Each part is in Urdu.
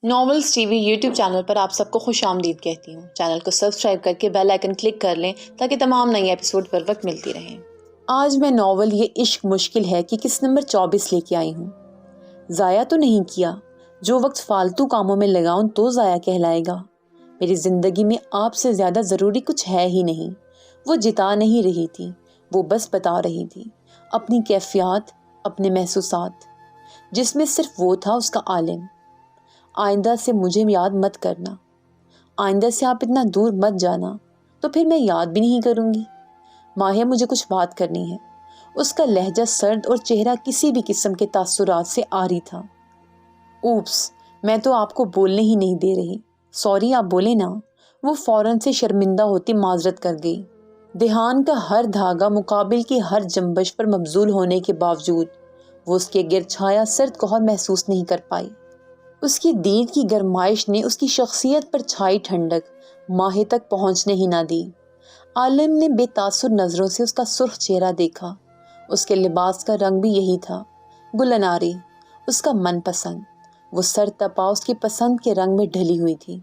Novels T V YouTube channel پر آپ سب کو خوش آمدید کہتی ہوں۔ چینل کو سبسکرائب کر کے بیل آئیکن کلک کر لیں تاکہ تمام نئی ایپیسوڈ پر وقت ملتی رہیں۔ آج میں ناول یہ عشق مشکل ہے کہ کس نمبر 24 لے کے آئی ہوں۔ ضائع تو نہیں کیا، جو وقت فالتو کاموں میں لگاؤں تو ضائع کہلائے گا۔ میری زندگی میں آپ سے زیادہ ضروری کچھ ہے ہی نہیں۔ وہ جتا نہیں رہی تھی، وہ بس بتا رہی تھی اپنی کیفیات، اپنے محسوسات، جس میں صرف وہ تھا اس کا عالم۔ آئندہ سے مجھے یاد مت کرنا، آئندہ سے آپ اتنا دور مت جانا، تو پھر میں یاد بھی نہیں کروں گی۔ ماہیہ مجھے کچھ بات کرنی ہے۔ اس کا لہجہ سرد اور چہرہ کسی بھی قسم کے تاثرات سے عاری تھا۔ اوپس، میں تو آپ کو بولنے ہی نہیں دے رہی۔ سوری، آپ بولے نا۔ وہ فوراً سے شرمندہ ہوتی معذرت کر گئی۔ دھیان کا ہر دھاگا مقابل کی ہر جنبش پر مبذول ہونے کے باوجود وہ اس کے گرد چھایا سرد کوہر محسوس نہیں کر پائی۔ اس کی دید کی گرمائش نے اس کی شخصیت پر چھائی ٹھنڈک ماہی تک پہنچنے ہی نہ دی۔ عالم نے بے تاثر نظروں سے اس کا سرخ چہرہ دیکھا۔ اس کے لباس کا رنگ بھی یہی تھا، گل اناری، اس کا من پسند۔ وہ سر تپا اس کی پسند کے رنگ میں ڈھلی ہوئی تھی۔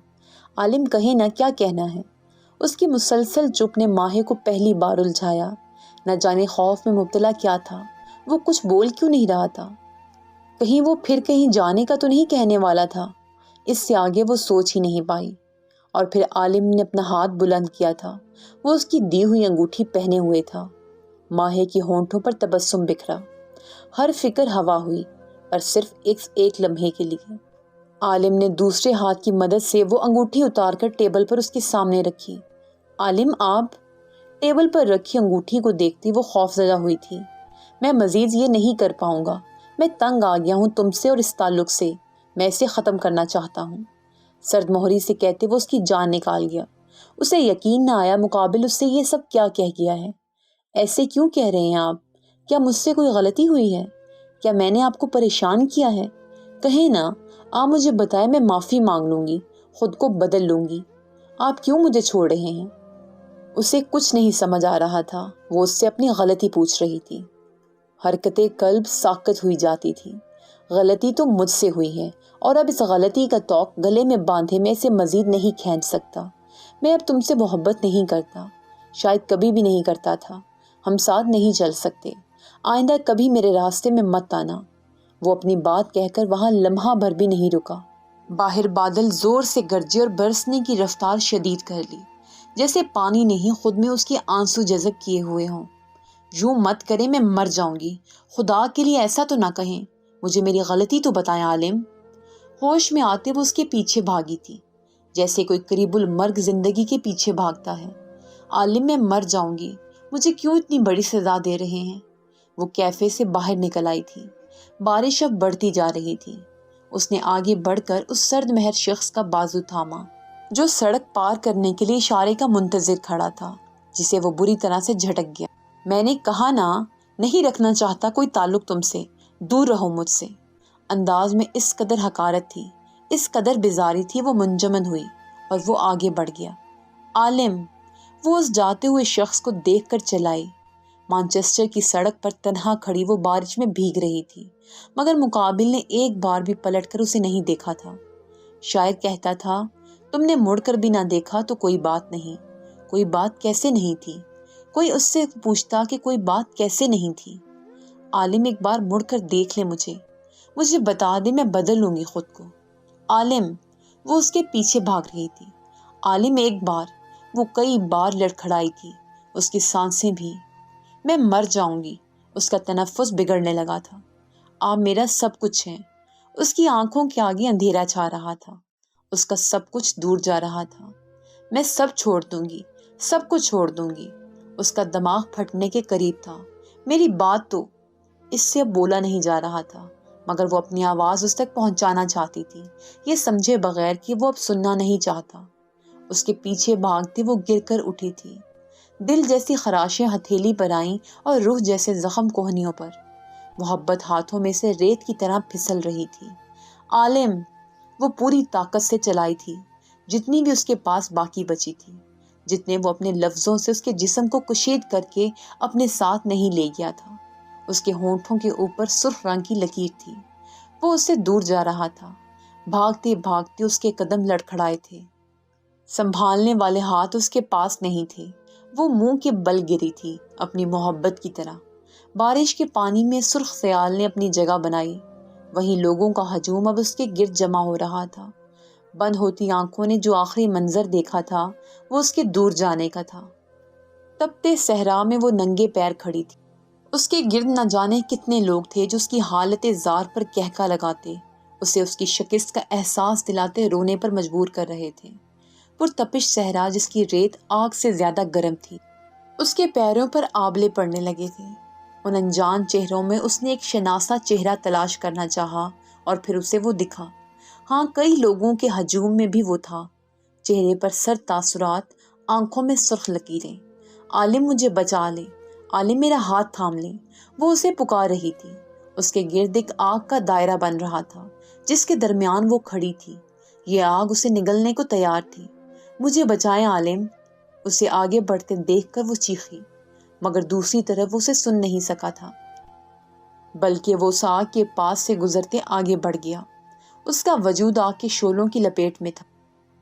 عالم کہے نہ کیا کہنا ہے۔ اس کی مسلسل چپ نے ماہی کو پہلی بار الجھایا۔ نہ جانے خوف میں مبتلا کیا تھا، وہ کچھ بول کیوں نہیں رہا تھا؟ کہیں وہ پھر کہیں جانے کا تو نہیں کہنے والا تھا؟ اس سے آگے وہ سوچ ہی نہیں پائی۔ اور پھر عالم نے اپنا ہاتھ بلند کیا تھا۔ وہ اس کی دی ہوئی انگوٹھی پہنے ہوئے تھا۔ ماہی کی ہونٹوں پر تبسم بکھرا۔ ہر فکر ہوا ہوئی، پر صرف ایک لمحے کے لیے۔ عالم نے دوسرے ہاتھ کی مدد سے وہ انگوٹھی اتار کر ٹیبل پر اس کے سامنے رکھی۔ عالم، آپ؟ ٹیبل پر رکھی انگوٹھی کو دیکھتی وہ خوف زدہ ہوئی تھی۔ میں مزید یہ نہیں کر پاؤں گا۔ میں تنگ آ گیا ہوں تم سے اور اس تعلق سے۔ میں اسے ختم کرنا چاہتا ہوں۔ سرد مہری سے کہتے وہ اس کی جان نکال گیا۔ اسے یقین نہ آیا مقابل اس سے یہ سب کیا کہہ گیا ہے۔ ایسے کیوں کہہ رہے ہیں آپ؟ کیا مجھ سے کوئی غلطی ہوئی ہے؟ کیا میں نے آپ کو پریشان کیا ہے؟ کہیں نہ، آپ مجھے بتائیں، میں معافی مانگ لوں گی، خود کو بدل لوں گی۔ آپ کیوں مجھے چھوڑ رہے ہیں؟ اسے کچھ نہیں سمجھ آ رہا تھا۔ وہ اس سے اپنی غلطی پوچھ رہی تھی۔ حرکتِ قلب ساکت ہوئی جاتی تھی۔ غلطی تو مجھ سے ہوئی ہے، اور اب اس غلطی کا توق گلے میں باندھے میں اسے مزید نہیں کھینچ سکتا۔ میں اب تم سے محبت نہیں کرتا، شاید کبھی بھی نہیں کرتا تھا۔ ہم ساتھ نہیں چل سکتے۔ آئندہ کبھی میرے راستے میں مت آنا۔ وہ اپنی بات کہہ کر وہاں لمحہ بھر بھی نہیں رکا۔ باہر بادل زور سے گرجے اور برسنے کی رفتار شدید کر لی، جیسے پانی نے ہی خود میں اس کے آنسو جذب کیے ہوئے ہوں۔ یوں مت کریں، میں مر جاؤں گی۔ خدا کے لیے ایسا تو نہ کہیں۔ مجھے میری غلطی تو بتائیں عالم۔ ہوش میں آتے وہ اس کے پیچھے بھاگی تھی، جیسے کوئی قریب المرگ زندگی کے پیچھے بھاگتا ہے۔ عالم، میں مر جاؤں گی، مجھے کیوں اتنی بڑی سزا دے رہے ہیں؟ وہ کیفے سے باہر نکل آئی تھی۔ بارش اب بڑھتی جا رہی تھی۔ اس نے آگے بڑھ کر اس سرد مہر شخص کا بازو تھاما، جو سڑک پار کرنے کے لیے اشارے کا منتظر کھڑا تھا، جسے وہ بری طرح سے جھٹک گیا۔ میں نے کہا نا، نہیں رکھنا چاہتا کوئی تعلق تم سے، دور رہو مجھ سے۔ انداز میں اس قدر حقارت تھی، اس قدر بیزاری تھی، وہ منجمد ہوئی اور وہ آگے بڑھ گیا۔ عالم، وہ اس جاتے ہوئے شخص کو دیکھ کر چلائی۔ مانچسٹر کی سڑک پر تنہا کھڑی وہ بارش میں بھیگ رہی تھی، مگر مقابل نے ایک بار بھی پلٹ کر اسے نہیں دیکھا تھا۔ شاید کہتا تھا، تم نے مڑ کر بھی نہ دیکھا تو کوئی بات نہیں۔ کوئی بات کیسے نہیں تھی؟ کوئی اس سے پوچھتا کہ کوئی بات کیسے نہیں تھی؟ عالم، ایک بار مڑ کر دیکھ لے مجھے بتا دے، میں بدل لوں گی خود کو۔ عالم، وہ اس کے پیچھے بھاگ رہی تھی۔ عالم، ایک بار، وہ کئی بار لڑکھڑائی تھی، اس کی سانسیں بھی۔ میں مر جاؤں گی۔ اس کا تنفس بگڑنے لگا تھا۔ آپ میرا سب کچھ ہیں۔ اس کی آنکھوں کے آگے اندھیرا چھا رہا تھا۔ اس کا سب کچھ دور جا رہا تھا۔ میں سب چھوڑ دوں گی، سب کچھ چھوڑ دوں گی۔ اس کا دماغ پھٹنے کے قریب تھا۔ میری بات تو، اس سے اب بولا نہیں جا رہا تھا، مگر وہ اپنی آواز اس تک پہنچانا چاہتی تھی، یہ سمجھے بغیر کہ وہ اب سننا نہیں چاہتا۔ اس کے پیچھے بھاگتے وہ گر کر اٹھی تھی۔ دل جیسی خراشیں ہتھیلی پر آئیں اور روح جیسے زخم کوہنیوں پر۔ محبت ہاتھوں میں سے ریت کی طرح پھسل رہی تھی۔ عالم، وہ پوری طاقت سے چلائی تھی، جتنی بھی اس کے پاس باقی بچی تھی، جتنے وہ اپنے لفظوں سے اس کے جسم کو کشید کر کے اپنے ساتھ نہیں لے گیا تھا۔ اس کے ہونٹوں کے اوپر سرخ رنگ کی لکیر تھی۔ وہ اس سے دور جا رہا تھا، بھاگتے بھاگتے اس کے قدم لڑکھڑائے تھے، سنبھالنے والے ہاتھ اس کے پاس نہیں تھے، وہ منہ کے بل گری تھی اپنی محبت کی طرح۔ بارش کے پانی میں سرخ خیال نے اپنی جگہ بنائی، وہیں لوگوں کا ہجوم اب اس کے گرد جمع ہو رہا تھا۔ بند ہوتی آنکھوں نے جو آخری منظر دیکھا تھا وہ اس کے دور جانے کا تھا۔ تپتے صحرا میں وہ ننگے پیر کھڑی تھی، اس کے گرد نہ جانے کتنے لوگ تھے جو اس کی حالت زار پر کہکا لگاتے، اسے اس کی شکست کا احساس دلاتے رونے پر مجبور کر رہے تھے۔ پرتپش صحرا جس کی ریت آگ سے زیادہ گرم تھی، اس کے پیروں پر آبلے پڑنے لگے تھے۔ ان انجان چہروں میں اس نے ایک شناسا چہرہ تلاش کرنا چاہا اور پھر اسے وہ دکھا۔ ہاں، کئی لوگوں کے ہجوم میں بھی وہ تھا، چہرے پر سرد تاثرات، آنکھوں میں سرخ لکیریں۔ عالم مجھے بچا لے، عالم میرا ہاتھ تھام لے، وہ اسے پکار رہی تھی۔ اس کے گرد ایک آگ کا دائرہ بن رہا تھا جس کے درمیان وہ کھڑی تھی، یہ آگ اسے نگلنے کو تیار تھی۔ مجھے بچائیں عالم، اسے آگے بڑھتے دیکھ کر وہ چیخی، مگر دوسری طرف اسے سن نہیں سکا تھا، بلکہ وہ اس آگ کے پاس سے گزرتے آگے بڑھ گیا۔ اس کا وجود آگ کے شعلوں کی لپیٹ میں تھا،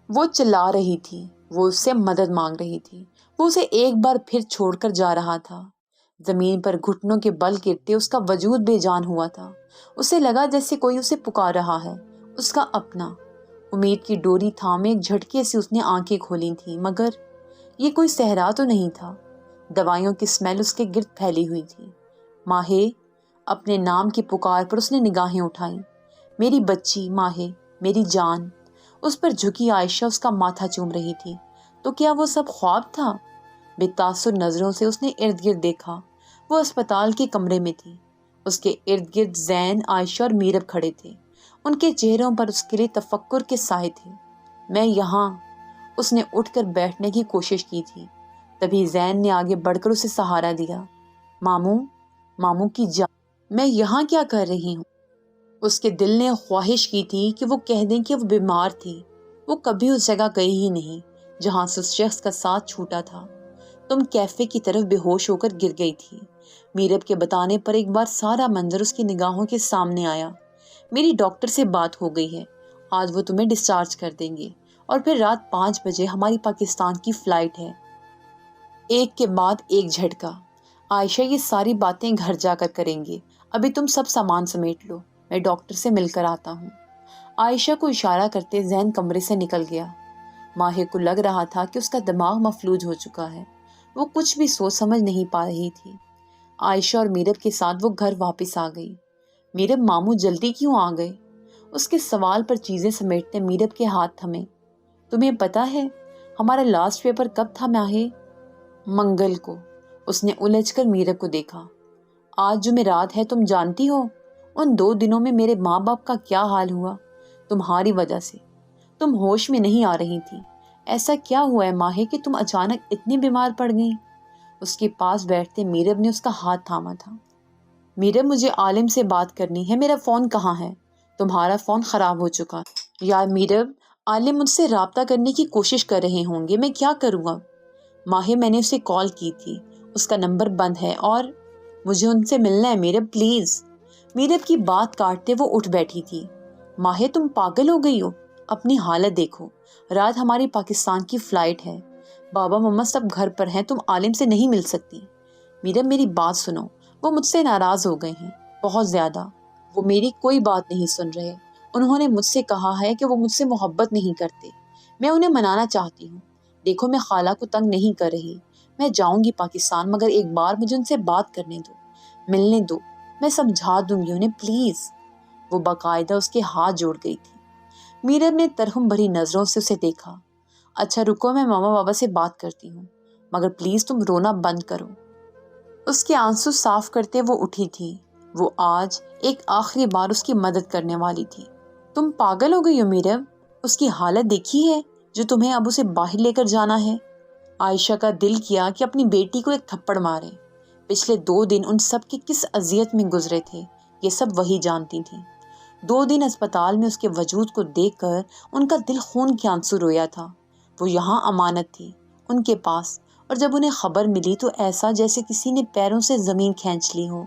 وہ چلا رہی تھی، وہ اس سے مدد مانگ رہی تھی، وہ اسے ایک بار پھر چھوڑ کر جا رہا تھا۔ زمین پر گھٹنوں کے بل گرتے اس کا وجود بے جان ہوا تھا، اسے لگا جیسے کوئی اسے پکار رہا ہے، اس کا اپنا۔ امید کی ڈوری تھامے ایک جھٹکے سے اس نے آنکھیں کھولی تھیں، مگر یہ کوئی صحرا تو نہیں تھا، دوائیوں کی اسمیل اس کے گرد پھیلی ہوئی تھی۔ ماہے، اپنے نام کی پکار پر اس نے نگاہیں اٹھائیں۔ میری بچی، ماہے، میری جان۔ اس پر جھکی عائشہ اس کا ماتھا چوم رہی تھی۔ تو کیا وہ سب خواب تھا؟ بے تاثر نظروں سے اس نے ارد گرد دیکھا، وہ اسپتال کے کمرے میں تھی، اس کے ارد گرد زین، عائشہ اور میرب کھڑے تھے، ان کے چہروں پر اس کے لیے تفکر کے سائے تھے۔ میں یہاں، اس نے اٹھ کر بیٹھنے کی کوشش کی تھی، تبھی زین نے آگے بڑھ کر اسے سہارا دیا۔ ماموں، ماموں کی جان، میں یہاں کیا کر رہی ہوں؟ اس کے دل نے خواہش کی تھی کہ وہ کہہ دیں کہ وہ بیمار تھی، وہ کبھی اس جگہ گئی ہی نہیں جہاں سے اس شخص کا ساتھ چھوٹا تھا۔ تم کیفے کی طرف بے ہوش ہو کر گر گئی تھی۔ میرب کے بتانے پر ایک بار سارا منظر اس کی نگاہوں کے سامنے آیا۔ میری ڈاکٹر سے بات ہو گئی ہے، آج وہ تمہیں ڈسچارج کر دیں گے اور پھر رات 5 بجے ہماری پاکستان کی فلائٹ ہے۔ ایک کے بعد ایک جھٹکا۔ عائشہ، یہ ساری باتیں گھر جا کر کریں گے، ابھی تم سب سامان سمیٹ لو، میں ڈاکٹر سے مل کر آتا ہوں۔ عائشہ کو اشارہ کرتے زین کمرے سے نکل گیا۔ ماہر کو لگ رہا تھا کہ اس کا دماغ مفلوج ہو چکا ہے، وہ کچھ بھی سوچ سمجھ نہیں پا رہی تھی۔ عائشہ اور میرب کے ساتھ وہ گھر واپس آ گئی۔ میرب، ماموں جلدی کیوں آ گئے؟ اس کے سوال پر چیزیں سمیٹتے میرب کے ہاتھ تھمے۔ تمہیں پتا ہے ہمارا لاسٹ پیپر کب تھا ماہی؟ منگل کو۔ اس نے الجھ کر میرب کو دیکھا۔ آج جمعرات ہے، تم جانتی ہو ان 2 دنوں میں میرے ماں باپ کا کیا حال ہوا؟ تمہاری وجہ سے۔ تم ہوش میں نہیں آ رہی تھی۔ ایسا کیا ہوا ہے ماہی کہ تم اچانک اتنی بیمار پڑ گئی؟ اس کے پاس بیٹھتے میرب نے اس کا ہاتھ تھاما تھا۔ میرب، مجھے عالم سے بات کرنی ہے، میرا فون کہاں ہے؟ تمہارا فون خراب ہو چکا۔ یار میرب، عالم مجھ سے رابطہ کرنے کی کوشش کر رہے ہوں گے، میں کیا کروں گا؟ ماہر، میں نے اسے کال کی تھی، اس کا نمبر بند ہے اور مجھے ان سے ملنا ہے میرب، پلیز۔ میرب کی بات کاٹتے وہ اٹھ بیٹھی تھی۔ ماہر، تم پاگل ہو گئی ہو، اپنی حالت دیکھو، رات ہماری پاکستان کی فلائٹ ہے، بابا مما سب گھر پر ہیں، تم عالم سے نہیں مل سکتی۔ میرب، میری بات سنو، وہ مجھ سے ناراض ہو گئے ہیں، بہت زیادہ، وہ میری کوئی بات نہیں سن رہے، انہوں نے مجھ سے کہا ہے کہ وہ مجھ سے محبت نہیں کرتے، میں انہیں منانا چاہتی ہوں، دیکھو میں خالہ کو تنگ نہیں کر رہی، میں جاؤں گی پاکستان، مگر ایک بار مجھے ان سے بات کرنے دو، ملنے دو، میں سمجھا دوں گی انہیں، پلیز۔ وہ باقاعدہ اس کے ہاتھ جوڑ گئی تھی۔ میرب نے ترہم بھری نظروں سے اسے دیکھا۔ اچھا رکو، میں ماما بابا سے بات کرتی ہوں، مگر پلیز تم رونا بند کرو۔ اس کے آنسو صاف کرتے وہ اٹھی تھی، وہ آج ایک آخری بار اس کی مدد کرنے والی تھی۔ تم پاگل ہو گئی ہو میرب، اس کی حالت دیکھی ہے جو تمہیں اب اسے باہر لے کر جانا ہے۔ عائشہ کا دل کیا کہ اپنی بیٹی کو ایک تھپڑ مارے، پچھلے 2 دن ان سب کے کس اذیت میں گزرے تھے یہ سب وہی جانتی تھیں۔ 2 دن اسپتال میں اس کے وجود کو دیکھ کر ان کا دل خون کے آنسو رویا تھا۔ وہ یہاں امانت تھی ان کے پاس، اور جب انہیں خبر ملی تو ایسا جیسے کسی نے پیروں سے زمین کھینچ لی ہو۔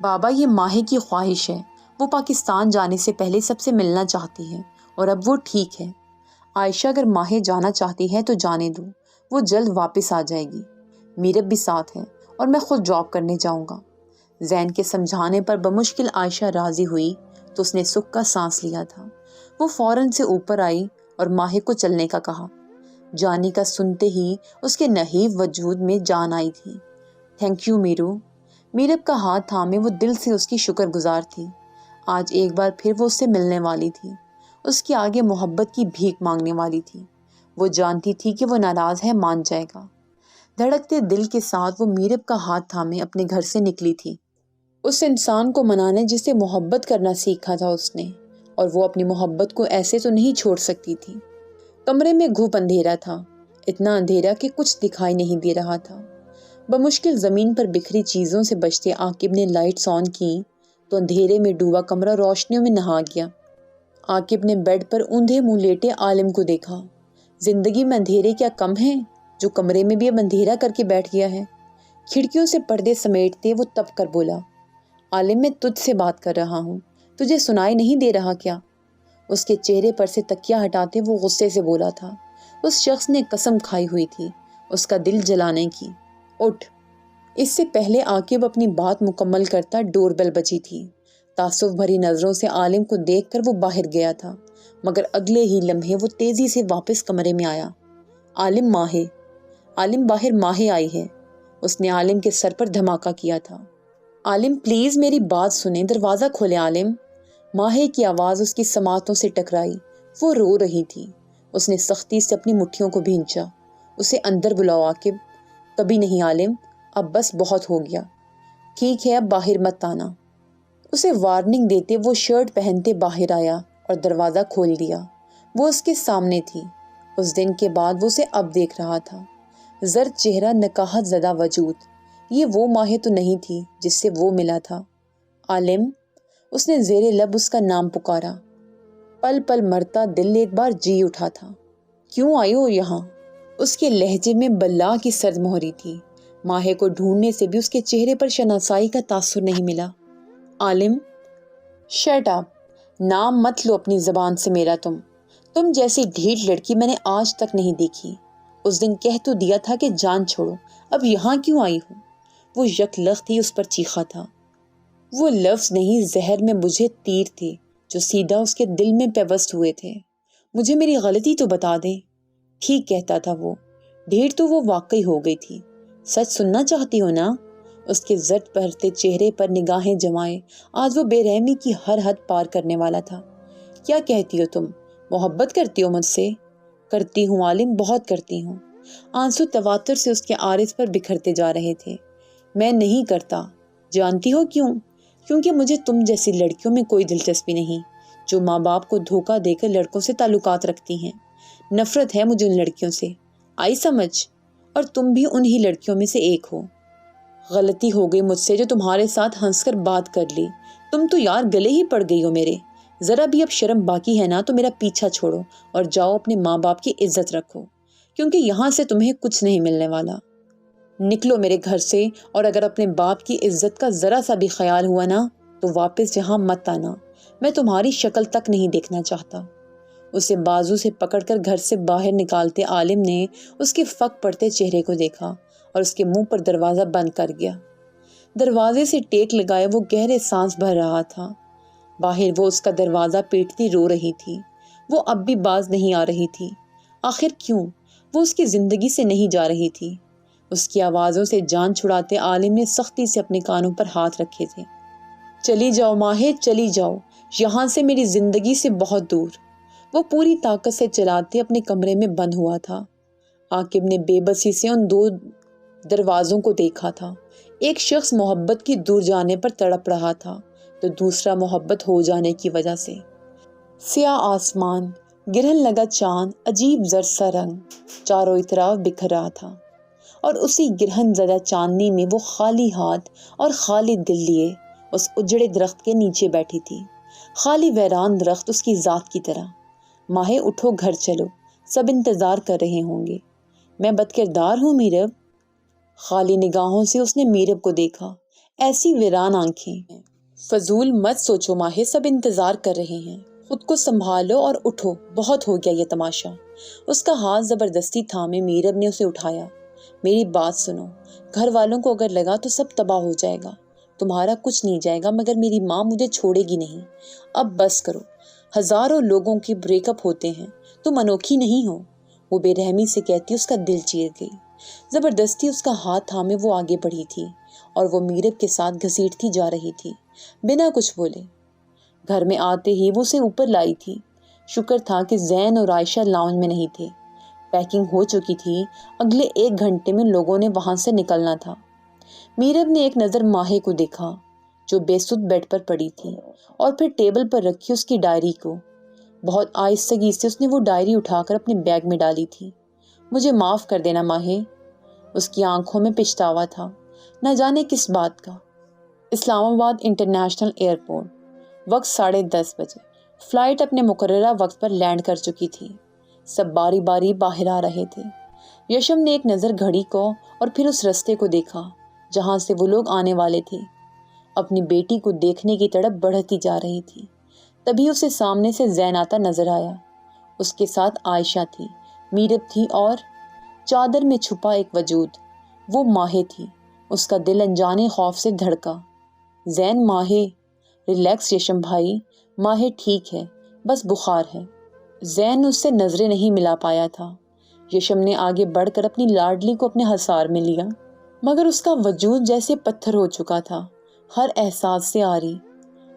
بابا، یہ ماہی کی خواہش ہے، وہ پاکستان جانے سے پہلے سب سے ملنا چاہتی ہے، اور اب وہ ٹھیک ہے۔ عائشہ اگر ماہر جانا چاہتی ہے تو جانے دو، وہ جلد واپس آ جائے گی۔ میرب بھی ساتھ ہے اور میں خود ڈراپ کرنے جاؤں گا۔ زین کے سمجھانے پر بمشکل عائشہ راضی ہوئی تو اس نے سکھ کا سانس لیا تھا۔ وہ فوراً سے اوپر آئی اور ماہر کو چلنے کا کہا۔ جانے کا سنتے ہی اس کے نحیف وجود میں جان آئی تھی۔ تھینک یو میرو۔ میرب کا ہاتھ تھامے وہ دل سے اس کی شکر گزار تھی۔ آج ایک بار پھر وہ اس سے ملنے والی تھی، اس کے آگے محبت کی بھیک مانگنے والی تھی۔ وہ جانتی تھی کہ وہ ناراض ہے، مان جائے گا۔ دھڑکتے دل کے ساتھ وہ میرب کا ہاتھ تھامے اپنے گھر سے نکلی تھی، اس انسان کو منانے جس سے محبت کرنا سیکھا تھا اس نے، اور وہ اپنی محبت کو ایسے تو نہیں چھوڑ سکتی تھی۔ کمرے میں گھوپ اندھیرا تھا، اتنا اندھیرا کہ کچھ دکھائی نہیں دے رہا تھا۔ بمشکل زمین پر بکھری چیزوں سے بچتے عاقب نے لائٹس آن کی تو اندھیرے میں ڈوبا کمرہ روشنیوں میں نہا گیا۔ عاقب نے بیڈ پر اوندھے منہ لیٹے عالم کو دیکھا۔ زندگی میں اندھیرے کیا کم ہیں جو کمرے میں بھی اب اندھیرا کر کے بیٹھ گیا ہے۔ کھڑکیوں سے پردے سمیٹتے وہ تپ کر بولا، عالم میں تجھ سے بات کر رہا ہوں، تجھے سنائی نہیں دے رہا کیا؟ اس کے چہرے پر سے تکیہ ہٹاتے وہ غصے سے بولا تھا۔ اس شخص نے قسم کھائی ہوئی تھی اس کا دل جلانے کی۔ اٹھ۔ اس سے پہلے عاقب اپنی بات مکمل کرتا ڈور بیل بجی تھی۔ تعصب بھری نظروں سے عالم کو دیکھ کر وہ باہر گیا تھا، مگر اگلے ہی لمحے وہ تیزی سے واپس کمرے میں آیا۔ عالم ماہے، عالم باہر ماہے آئی ہے۔ اس نے عالم کے سر پر دھماکہ کیا تھا۔ عالم پلیز میری بات سنیں، دروازہ کھولیں عالم۔ ماہے کی آواز اس کی سماعتوں سے ٹکرائی، وہ رو رہی تھی۔ اس نے سختی سے اپنی مٹھیوں کو بھینچا۔ اسے اندر بلاؤ عاقب۔ کبھی نہیں عالم، اب بس بہت ہو گیا۔ ٹھیک ہے اب باہر مت آنا۔ اسے وارننگ دیتے وہ شرٹ پہنتے باہر آیا اور دروازہ کھول دیا۔ وہ اس کے سامنے تھی۔ اس دن کے بعد وہ اسے اب دیکھ رہا تھا، زرد چہرہ، نکاحت زدہ وجود۔ یہ وہ ماہے تو نہیں تھی جس سے وہ ملا تھا۔ عالم، اس نے زیر لب اس کا نام پکارا۔ پل پل مرتا دل ایک بار جی اٹھا تھا۔ کیوں آئی ہو یہاں؟ اس کے لہجے میں بلا کی سرد مہری تھی۔ ماہے کو ڈھونڈنے سے بھی اس کے چہرے پر شناسائی کا تاثر نہیں ملا۔ عالم، شٹ اپ، نام مت لو اپنی زبان سے میرا۔ تم جیسی ڈھیٹ لڑکی میں نے آج تک نہیں دیکھی۔ اس دن کہہ تو دیا تھا کہ جان چھوڑو، اب یہاں کیوں آئی ہو؟ وہ یک لخت ہی اس پر چیخا تھا۔ وہ لفظ نہیں، زہر میں بجھے تیر تھے جو سیدھا اس کے دل میں پیوست ہوئے تھے۔ مجھے میری غلطی تو بتا دیں۔ ٹھیک کہتا تھا وہ، ڈھیٹ تو وہ واقعی ہو گئی تھی۔ سچ سننا چاہتی ہو نا؟ اس کے زرد بھرتے چہرے پر نگاہیں جمائے آج وہ بے رحمی کی ہر حد پار کرنے والا تھا۔ کیا کہتی ہو تم؟ محبت کرتی ہو مجھ سے؟ کرتی ہوں عالم، بہت کرتی ہوں۔ آنسو تواتر سے اس کے عارض پر بکھرتے جا رہے تھے۔ میں نہیں کرتا۔ جانتی ہو کیوں؟ کیونکہ مجھے تم جیسی لڑکیوں میں کوئی دلچسپی نہیں جو ماں باپ کو دھوکہ دے کر لڑکوں سے تعلقات رکھتی ہیں۔ نفرت ہے مجھے ان لڑکیوں سے، آئی سمجھ؟ اور تم بھی انہی لڑکیوں میں سے ایک ہو۔ غلطی ہو گئی مجھ سے جو تمہارے ساتھ ہنس کر بات کر لی۔ تم تو یار گلے ہی پڑ گئی ہو میرے۔ ذرا بھی اب شرم باقی ہے نا تو میرا پیچھا چھوڑو اور جاؤ اپنے ماں باپ کی عزت رکھو، کیونکہ یہاں سے تمہیں کچھ نہیں ملنے والا۔ نکلو میرے گھر سے، اور اگر اپنے باپ کی عزت کا ذرا سا بھی خیال ہوا نا تو واپس یہاں مت آنا، میں تمہاری شکل تک نہیں دیکھنا چاہتا۔ اسے بازو سے پکڑ کر گھر سے باہر نکالتے عالم نے اس کے فک پڑتے چہرے کو دیکھا اور اس کے منہ پر دروازہ بند کر گیا۔ دروازے سے ٹیک لگائے وہ گہرے سانس بھر رہا تھا۔ باہر وہ اس کا دروازہ پیٹتی رو رہی تھی۔ وہ اب بھی باز نہیں آ رہی تھی۔ آخر کیوں؟ وہ اس کی زندگی سے نہیں جا رہی تھی۔ اس کی آوازوں سے جان چھڑاتے عالم نے سختی سے اپنے کانوں پر ہاتھ رکھے تھے۔ چلی جاؤ ماہے، چلی جاؤ یہاں سے، میری زندگی سے بہت دور۔ وہ پوری طاقت سے چلاتے اپنے کمرے میں بند ہوا تھا۔ عاقب نے بے بسی سے ان دو دروازوں کو دیکھا تھا۔ ایک شخص محبت کی دور جانے پر تڑپ رہا تھا تو دوسرا محبت ہو جانے کی وجہ سے۔ سیاہ آسمان، گرہن لگا چاند، عجیب زرد سا رنگ چاروں اطراف بکھر رہا تھا، اور اسی گرہن زدہ چاندنی میں وہ خالی ہاتھ اور خالی دل لیے اس اجڑے درخت کے نیچے بیٹھی تھی، خالی ویران درخت اس کی ذات کی طرح۔ ماہے اٹھو، گھر چلو، سب انتظار کر رہے ہوں گے۔ میں بد کردار ہوں میرب؟ خالی نگاہوں سے اس نے میرب کو دیکھا، ایسی ویران آنکھیں۔ فضول مت سوچو ماہے، سب انتظار کر رہے ہیں، خود کو سنبھالو اور اٹھو، بہت ہو گیا یہ تماشا۔ اس کا ہاتھ زبردستی تھامے میرب نے اسے اٹھایا۔ میری بات سنو، گھر والوں کو اگر لگا تو سب تباہ ہو جائے گا، تمہارا کچھ نہیں جائے گا، مگر میری ماں مجھے چھوڑے گی نہیں۔ اب بس کرو، ہزاروں لوگوں کے بریک اپ ہوتے ہیں، تم انوکھی نہیں ہو، وہ بے رحمی سے کہتی اس کا دل چیر گئی۔ زبردستی اس کا ہاتھ تھامے وہ آگے بڑھی تھی اور وہ میرب کے ساتھ گھسیٹتی جا رہی تھی، بنا کچھ بولے۔ گھر میں آتے ہی وہ اسے اوپر لائی تھی۔ شکر تھا کہ زین اور عائشہ لاؤنج میں نہیں تھے، پیکنگ ہو چکی تھی، اگلے 1 گھنٹے میں لوگوں نے وہاں سے نکلنا تھا۔ میرب نے ایک نظر ماہے کو دیکھا جو بے سدھ بیڈ پر پڑی تھی، اور پھر ٹیبل پر رکھی اس کی ڈائری کو۔ بہت آہستگی سے اس نے وہ ڈائری اٹھا کر اپنے بیگ میں ڈالی تھی۔ مجھے معاف کر دینا ماہے، اس کی آنکھوں میں پچھتاوا تھا، نہ جانے کس بات کا۔ اسلام آباد انٹرنیشنل ایئرپورٹ، وقت 10:30 بجے۔ فلائٹ اپنے مقررہ وقت پر لینڈ کر چکی تھی۔ سب باری باری باہر آ رہے تھے۔ یشم نے ایک نظر گھڑی کو اور پھر اس رستے کو دیکھا جہاں سے وہ لوگ آنے والے تھے۔ اپنی بیٹی کو دیکھنے کی تڑپ بڑھتی جا رہی تھی۔ تبھی اسے سامنے سے زین آتا نظر آیا۔ اس کے ساتھ عائشہ تھی، میرب تھی اور چادر میں چھپا ایک وجود، وہ ماہے تھی۔ اس کا دل انجانے خوف سے دھڑکا۔ زین، ماہے، ریلیکس یشم بھائی، ماہے ٹھیک ہے، بس بخار ہے۔ زین اس سے نظریں نہیں ملا پایا تھا۔ یشم نے آگے بڑھ کر اپنی لاڈلی کو اپنے حصار میں لیا، مگر اس کا وجود جیسے پتھر ہو چکا تھا، ہر احساس سے عاری۔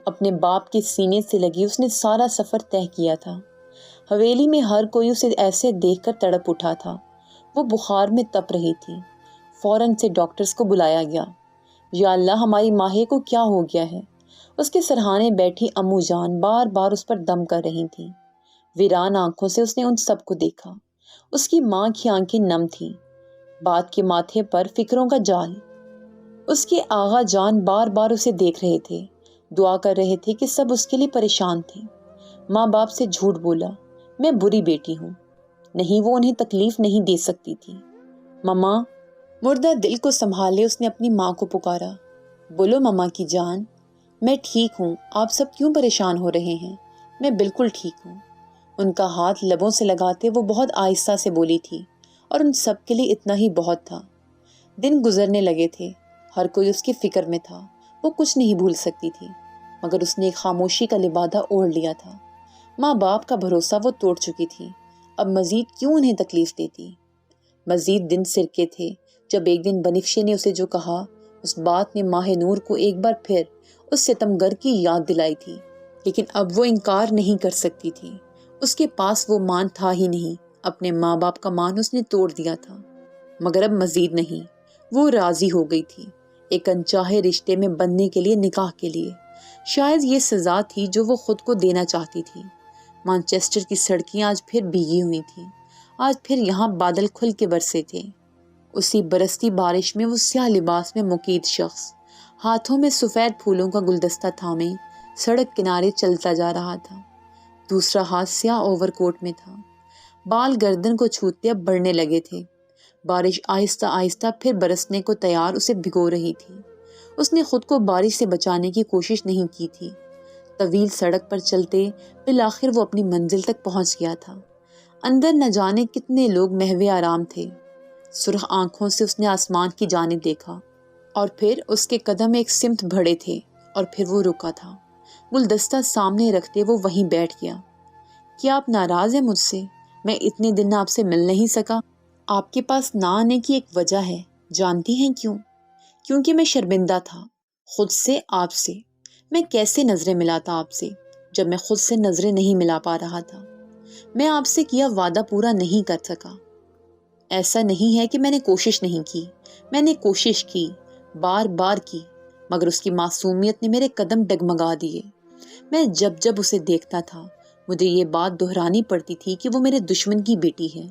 اپنے باپ کے سینے سے لگی اس نے سارا سفر طے کیا تھا۔ حویلی میں ہر کوئی اسے ایسے دیکھ کر تڑپ اٹھا تھا۔ وہ بخار میں تپ رہی تھی۔ فوراً سے ڈاکٹرز کو بلایا گیا۔ یا اللہ، ہماری ماہے کو کیا ہو گیا ہے؟ اس کے سرہانے بیٹھی امو جان بار بار اس پر دم کر رہی تھیں۔ ویران آنکھوں سے اس نے ان سب کو دیکھا۔ اس کی ماں کی آنکھیں نم تھیں، بات کے ماتھے پر فکروں کا جال۔ اس کے آغا جان بار بار اسے دیکھ رہے تھے، دعا کر رہے تھے کہ سب اس کے لیے پریشان تھے۔ ماں باپ سے جھوٹ بولا، میں بری بیٹی ہوں، نہیں وہ انہیں تکلیف نہیں دے سکتی تھی۔ مما، مردہ دل کو سنبھالے اس نے اپنی ماں کو پکارا۔ بولو مما کی جان، میں ٹھیک ہوں، آپ سب کیوں پریشان ہو رہے ہیں؟ میں بالکل ٹھیک ہوں۔ ان کا ہاتھ لبوں سے لگاتے وہ بہت آہستہ سے بولی تھی، اور ان سب کے لیے اتنا ہی بہت تھا۔ دن گزرنے لگے تھے، ہر کوئی اس کی فکر میں تھا۔ وہ کچھ نہیں بھول سکتی تھی، مگر اس نے ایک خاموشی کا لبادہ اوڑھ لیا تھا۔ ماں باپ کا بھروسہ وہ توڑ چکی تھی، اب مزید کیوں انہیں تکلیف دیتی؟ مزید دن سرکے تھے جب ایک دن بنفشے نے اسے جو کہا، اس بات نے ماہ نور کو ایک بار پھر اس ستمگر کی یاد دلائی تھی، لیکن اب وہ انکار نہیں کر سکتی تھی۔ اس کے پاس وہ مان تھا ہی نہیں، اپنے ماں باپ کا مان اس نے توڑ دیا تھا۔ مگر اب مزید نہیں، وہ راضی ہو گئی تھی، ایک انچاہے رشتے میں بندنے کے لیے، نکاح کے لیے۔ شاید یہ سزا تھی جو وہ خود کو دینا چاہتی تھی۔ مانچسٹر کی سڑکیں آج پھر بھیگی ہوئی تھیں، آج پھر یہاں بادل کھل کے برسے تھے۔ اسی برستی بارش میں وہ سیاہ لباس میں مقید شخص، ہاتھوں میں سفید پھولوں کا گلدستہ تھامے، سڑک کنارے چلتا جا رہا تھا۔ دوسرا ہاتھ سیاہ اوور کوٹ میں تھا، بال گردن کو چھوتے اب بڑھنے لگے تھے۔ بارش آہستہ آہستہ پھر برسنے کو تیار اسے بھگو رہی تھی۔ اس نے خود کو بارش سے بچانے کی کوشش نہیں کی تھی۔ طویل سڑک پر چلتے بالآخر وہ اپنی منزل تک پہنچ گیا تھا۔ اندر نہ جانے کتنے لوگ محو آرام تھے۔ سرخ آنکھوں سے اس نے آسمان کی جانب دیکھا، اور پھر اس کے قدم ایک سمت بڑھے تھے، اور پھر وہ رکا تھا۔ گلدستہ سامنے رکھتے وہ وہیں بیٹھ گیا۔ کیا آپ ناراض ہیں مجھ سے؟ میں اتنے دن آپ سے مل نہیں سکا۔ آپ کے پاس نہ آنے کی ایک وجہ ہے، جانتی ہیں کیوں؟ کیونکہ میں شرمندہ تھا، خود سے، آپ سے۔ میں کیسے نظریں ملاتا آپ سے جب میں خود سے نظریں نہیں ملا پا رہا تھا؟ میں آپ سے کیا وعدہ پورا نہیں کر سکا۔ ایسا نہیں ہے کہ میں نے کوشش نہیں کی، میں نے کوشش کی، بار بار کی، مگر اس کی معصومیت نے میرے قدم ڈگمگا دیے۔ میں جب جب اسے دیکھتا تھا مجھے یہ بات دہرانی پڑتی تھی کہ وہ میرے دشمن کی بیٹی ہے،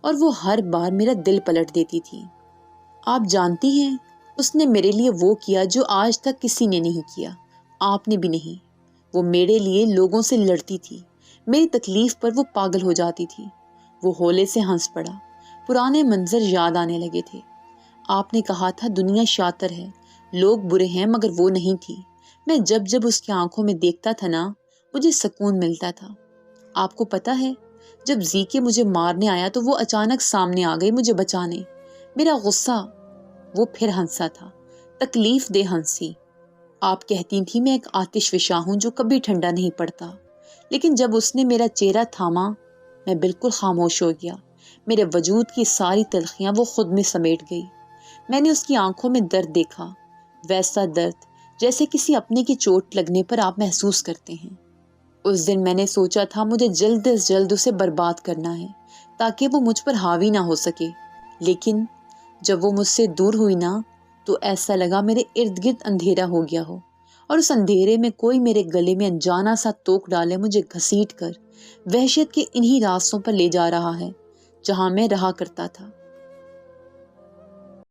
اور وہ ہر بار میرا دل پلٹ دیتی تھی۔ آپ جانتی ہیں، اس نے میرے لیے وہ کیا جو آج تک کسی نے نہیں کیا، آپ نے بھی نہیں۔ وہ میرے لیے لوگوں سے لڑتی تھی، میری تکلیف پر وہ پاگل ہو جاتی تھی۔ وہ ہولے سے ہنس پڑا، پرانے منظر یاد آنے لگے تھے۔ آپ نے کہا تھا دنیا شاطر ہے، لوگ برے ہیں، مگر وہ نہیں تھی۔ میں جب جب اس کی آنکھوں میں دیکھتا تھا نا، مجھے سکون ملتا تھا۔ آپ کو پتہ ہے جب زیکے مجھے مارنے آیا تو وہ اچانک سامنے آ گئی مجھے بچانے۔ میرا غصہ وہ پھر ہنسا تھا، تکلیف دہ ہنسی۔ آپ کہتی تھی میں ایک آتش فشاں ہوں جو کبھی ٹھنڈا نہیں پڑتا، لیکن جب اس نے میرا چہرہ تھاما میں بالکل خاموش ہو گیا۔ میرے وجود کی ساری تلخیاں وہ خود میں سمیٹ گئی۔ میں نے اس کی آنکھوں میں درد دیکھا، ویسا درد جیسے کسی اپنے کی چوٹ لگنے پر آپ محسوس کرتے ہیں۔ اس دن میں نے سوچا تھا مجھے جلد از جلد اسے برباد کرنا ہے تاکہ وہ مجھ پر حاوی نہ ہو سکے، لیکن جب وہ مجھ سے دور ہوئی نا تو ایسا لگا میرے ارد گرد اندھیرا ہو گیا ہو، اور اس اندھیرے میں کوئی میرے گلے میں انجانا سا توک ڈالے مجھے گھسیٹ کر وحشت کے انہی راستوں پر لے جا رہا ہے جہاں میں رہا کرتا تھا۔